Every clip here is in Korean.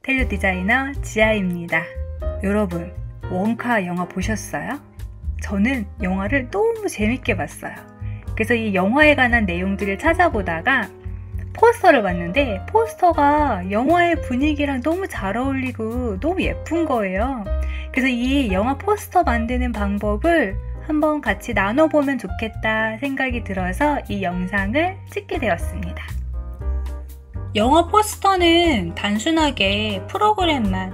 인테리어 디자이너 지아입니다. 여러분, 원카 영화 보셨어요? 저는 영화를 너무 재밌게 봤어요. 그래서 이 영화에 관한 내용들을 찾아보다가 포스터를 봤는데 포스터가 영화의 분위기랑 너무 잘 어울리고 너무 예쁜 거예요. 그래서 이 영화 포스터 만드는 방법을 한번 같이 나눠보면 좋겠다 생각이 들어서 이 영상을 찍게 되었습니다. 영화 포스터는 단순하게 프로그램만,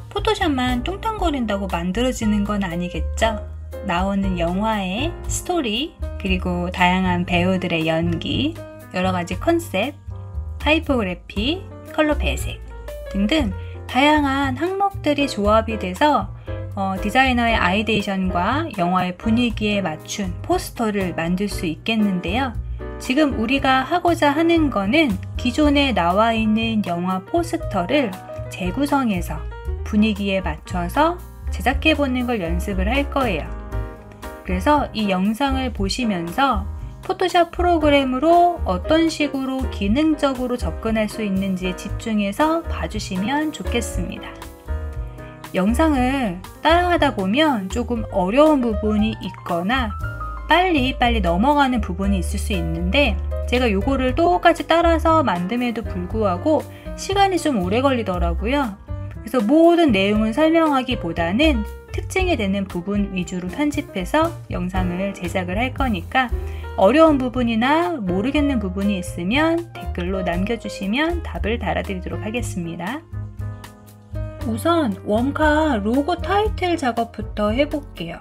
포토샵만 뚱땅거린다고 만들어지는 건 아니겠죠? 나오는 영화의 스토리, 그리고 다양한 배우들의 연기, 여러가지 컨셉, 타이포그래피, 컬러 배색 등등 다양한 항목들이 조합이 돼서 디자이너의 아이디어션과 영화의 분위기에 맞춘 포스터를 만들 수 있겠는데요. 지금 우리가 하고자 하는 거는 기존에 나와 있는 영화 포스터를 재구성해서 분위기에 맞춰서 제작해 보는 걸 연습을 할 거예요. 그래서 이 영상을 보시면서 포토샵 프로그램으로 어떤 식으로 기능적으로 접근할 수 있는지에 집중해서 봐주시면 좋겠습니다. 영상을 따라하다 보면 조금 어려운 부분이 있거나 빨리 넘어가는 부분이 있을 수 있는데 제가 요거를 똑같이 따라서 만듦에도 불구하고 시간이 좀 오래 걸리더라고요. 그래서 모든 내용을 설명하기보다는 특징이 되는 부분 위주로 편집해서 영상을 제작을 할 거니까 어려운 부분이나 모르겠는 부분이 있으면 댓글로 남겨주시면 답을 달아드리도록 하겠습니다. 우선 원카 로고 타이틀 작업부터 해볼게요.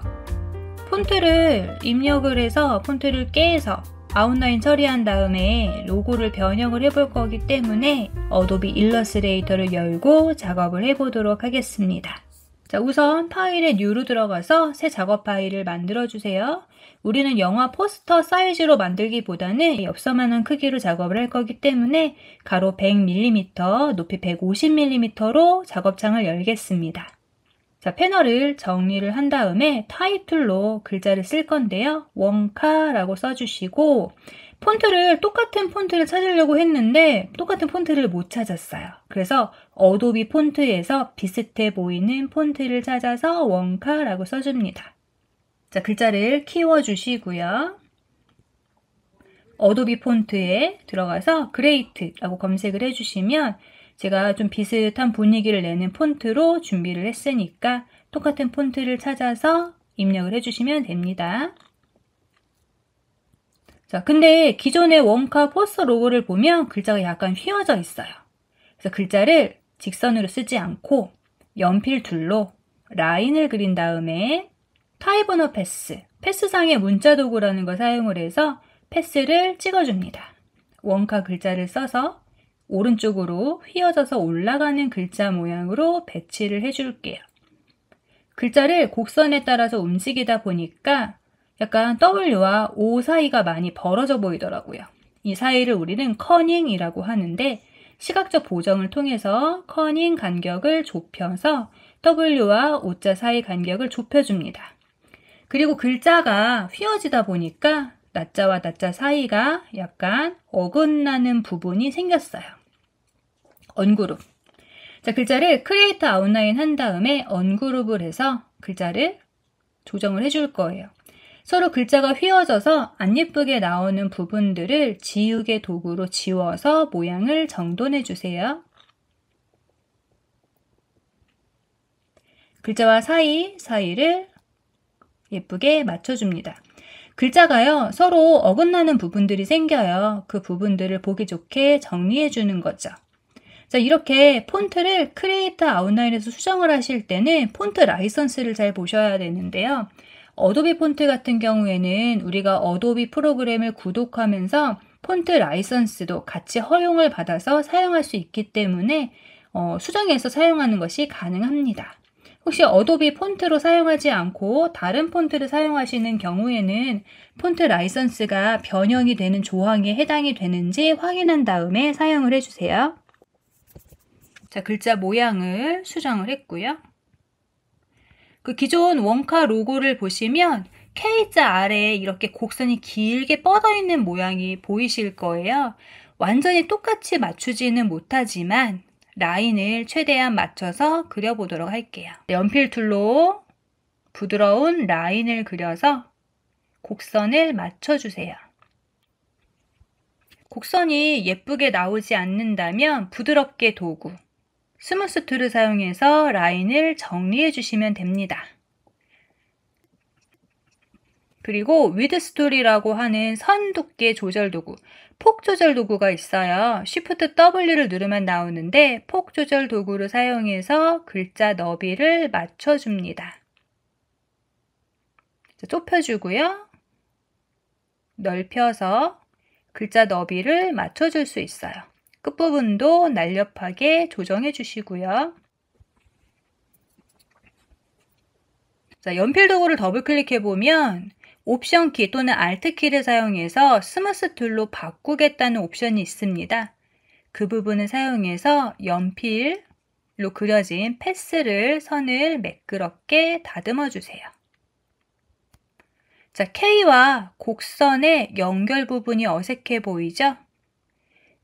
폰트를 입력을 해서 폰트를 깨서 아웃라인 처리한 다음에 로고를 변형을 해볼 거기 때문에 어도비 일러스트레이터를 열고 작업을 해보도록 하겠습니다. 자, 우선 파일에 뉴로 들어가서 새 작업 파일을 만들어 주세요. 우리는 영화 포스터 사이즈로 만들기보다는 엽서만한 크기로 작업을 할 거기 때문에 가로 100mm, 높이 150mm로 작업창을 열겠습니다. 자, 패널을 정리를 한 다음에 타입툴로 글자를 쓸 건데요. 원카라고 써주시고 폰트를 똑같은 폰트를 찾으려고 했는데 똑같은 폰트를 못 찾았어요. 그래서 어도비 폰트에서 비슷해 보이는 폰트를 찾아서 원카라고 써줍니다. 자, 글자를 키워주시고요. 어도비 폰트에 들어가서 그레이트라고 검색을 해주시면 제가 좀 비슷한 분위기를 내는 폰트로 준비를 했으니까 똑같은 폰트를 찾아서 입력을 해주시면 됩니다. 자, 근데 기존의 원카 포스터 로고를 보면 글자가 약간 휘어져 있어요. 그래서 글자를 직선으로 쓰지 않고 연필 툴로 라인을 그린 다음에 타입 오너 패스상의 문자 도구라는 걸 사용을 해서 패스를 찍어줍니다. 원카 글자를 써서 오른쪽으로 휘어져서 올라가는 글자 모양으로 배치를 해줄게요. 글자를 곡선에 따라서 움직이다 보니까 약간 W와 O 사이가 많이 벌어져 보이더라고요. 이 사이를 우리는 커닝이라고 하는데 시각적 보정을 통해서 커닝 간격을 좁혀서 W와 O자 사이 간격을 좁혀줍니다. 그리고 글자가 휘어지다 보니까 나자와 나자 사이가 약간 어긋나는 부분이 생겼어요. 언그룹. 자, 글자를 크리에이트 아웃라인 한 다음에 언그룹을 해서 글자를 조정을 해줄 거예요. 서로 글자가 휘어져서 안 예쁘게 나오는 부분들을 지우개 도구로 지워서 모양을 정돈해 주세요. 글자와 사이를 예쁘게 맞춰줍니다. 글자가요, 서로 어긋나는 부분들이 생겨요. 그 부분들을 보기 좋게 정리해 주는 거죠. 자, 이렇게 폰트를 크리에이트 아웃라인에서 수정을 하실 때는 폰트 라이선스를 잘 보셔야 되는데요. 어도비 폰트 같은 경우에는 우리가 어도비 프로그램을 구독하면서 폰트 라이선스도 같이 허용을 받아서 사용할 수 있기 때문에 수정해서 사용하는 것이 가능합니다. 혹시 어도비 폰트로 사용하지 않고 다른 폰트를 사용하시는 경우에는 폰트 라이선스가 변형이 되는 조항에 해당이 되는지 확인한 다음에 사용을 해주세요. 자, 글자 모양을 수정을 했고요. 그 기존 원카 로고를 보시면 K자 아래에 이렇게 곡선이 길게 뻗어 있는 모양이 보이실 거예요. 완전히 똑같이 맞추지는 못하지만 라인을 최대한 맞춰서 그려보도록 할게요. 연필 툴로 부드러운 라인을 그려서 곡선을 맞춰주세요. 곡선이 예쁘게 나오지 않는다면 부드럽게 도구, 스무스 툴을 사용해서 라인을 정리해 주시면 됩니다. 그리고 위드 스토리라고 하는 선 두께 조절 도구, 폭 조절 도구가 있어요. Shift W를 누르면 나오는데 폭 조절 도구를 사용해서 글자 너비를 맞춰줍니다. 좁혀주고요. 넓혀서 글자 너비를 맞춰줄 수 있어요. 끝부분도 날렵하게 조정해 주시고요. 자, 연필 도구를 더블 클릭해 보면 옵션 키 또는 알트 키를 사용해서 스무스 툴로 바꾸겠다는 옵션이 있습니다. 그 부분을 사용해서 연필로 그려진 패스를 선을 매끄럽게 다듬어 주세요. 자, K와 곡선의 연결 부분이 어색해 보이죠?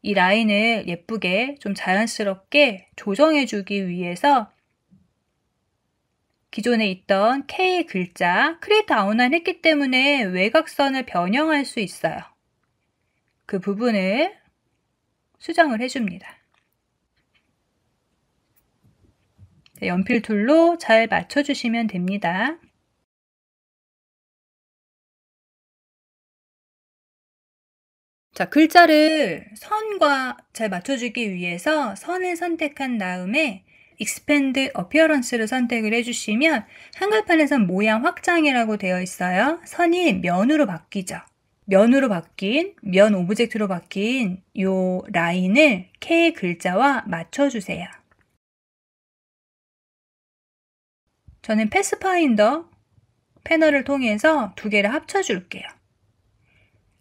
이 라인을 예쁘게 좀 자연스럽게 조정해 주기 위해서 기존에 있던 K 글자 크리에이트 아웃라인 했기 때문에 외곽선을 변형할 수 있어요. 그 부분을 수정을 해줍니다. 연필 툴로 잘 맞춰주시면 됩니다. 자, 글자를 선과 잘 맞춰주기 위해서 선을 선택한 다음에 Expand Appearance를 선택을 해주시면 한글판에선 모양 확장이라고 되어 있어요. 선이 면으로 바뀌죠. 면으로 바뀐, 면 오브젝트로 바뀐 이 라인을 K 글자와 맞춰주세요. 저는 패스파인더 패널을 통해서 두 개를 합쳐줄게요.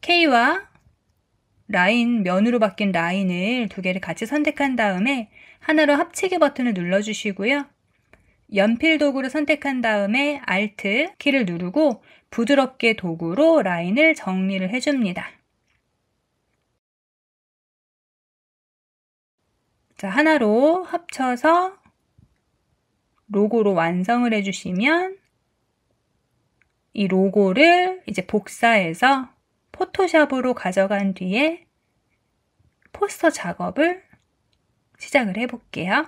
K와 라인, 면으로 바뀐 라인을 두 개를 같이 선택한 다음에 하나로 합치기 버튼을 눌러주시고요. 연필 도구를 선택한 다음에 Alt 키를 누르고 부드럽게 도구로 라인을 정리를 해줍니다. 자, 하나로 합쳐서 로고로 완성을 해주시면 이 로고를 이제 복사해서 포토샵으로 가져간 뒤에 포스터 작업을 시작을 해볼게요.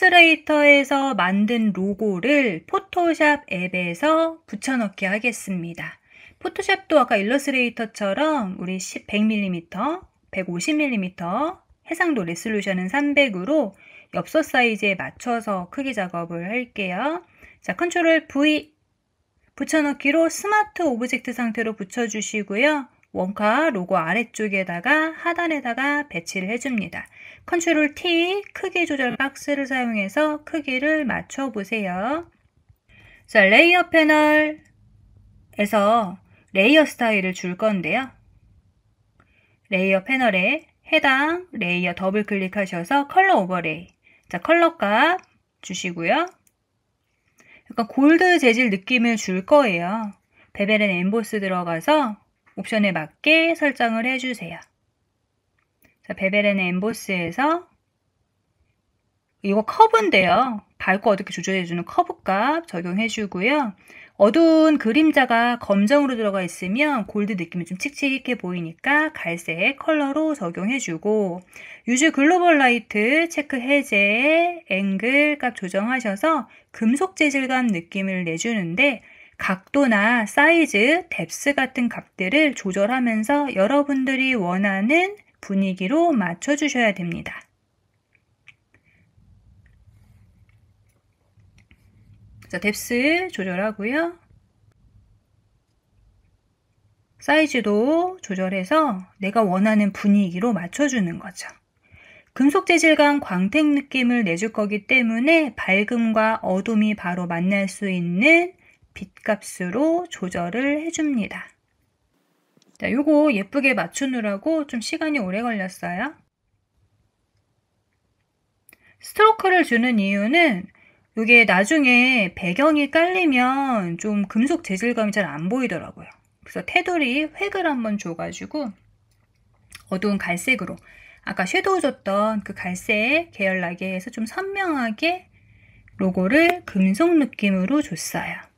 일러스트레이터에서 만든 로고를 포토샵 앱에서 붙여넣기 하겠습니다. 포토샵도 아까 일러스트레이터처럼 우리 100mm, 150mm, 해상도 레솔루션은 300으로 엽서 사이즈에 맞춰서 크기 작업을 할게요. 자, 컨트롤 V 붙여넣기로 스마트 오브젝트 상태로 붙여주시고요. 원카 로고 아래쪽에다가 하단에다가 배치를 해줍니다. 컨트롤 T 크기 조절 박스를 사용해서 크기를 맞춰보세요. 자, 레이어 패널에서 레이어 스타일을 줄 건데요. 레이어 패널에 해당 레이어 더블 클릭하셔서 컬러 오버레이. 자, 컬러 값 주시고요. 약간 골드 재질 느낌을 줄 거예요. 베벨 앤 엠보스 들어가서 옵션에 맞게 설정을 해주세요. 자, 베벨 앤 엠보스에서 이거 커브인데요. 밝고 어둡게 조절해주는 커브 값 적용해주고요. 어두운 그림자가 검정으로 들어가 있으면 골드 느낌이 좀 칙칙해 보이니까 갈색 컬러로 적용해주고 유즈 글로벌 라이트 체크 해제 앵글 값 조정하셔서 금속 재질감 느낌을 내주는데 각도나 사이즈, 뎁스 같은 값들을 조절하면서 여러분들이 원하는 분위기로 맞춰주셔야 됩니다. 자, 뎁스 조절하고요. 사이즈도 조절해서 내가 원하는 분위기로 맞춰주는 거죠. 금속 재질감 광택 느낌을 내줄 거기 때문에 밝음과 어둠이 바로 만날 수 있는 빛값으로 조절을 해줍니다. 자, 요거 예쁘게 맞추느라고 좀 시간이 오래 걸렸어요. 스트로크를 주는 이유는 이게 나중에 배경이 깔리면 좀 금속 재질감이 잘 안 보이더라고요. 그래서 테두리 획을 한번 줘가지고 어두운 갈색으로 아까 섀도우 줬던 그 갈색 계열 나게 해서 좀 선명하게 로고를 금속 느낌으로 줬어요.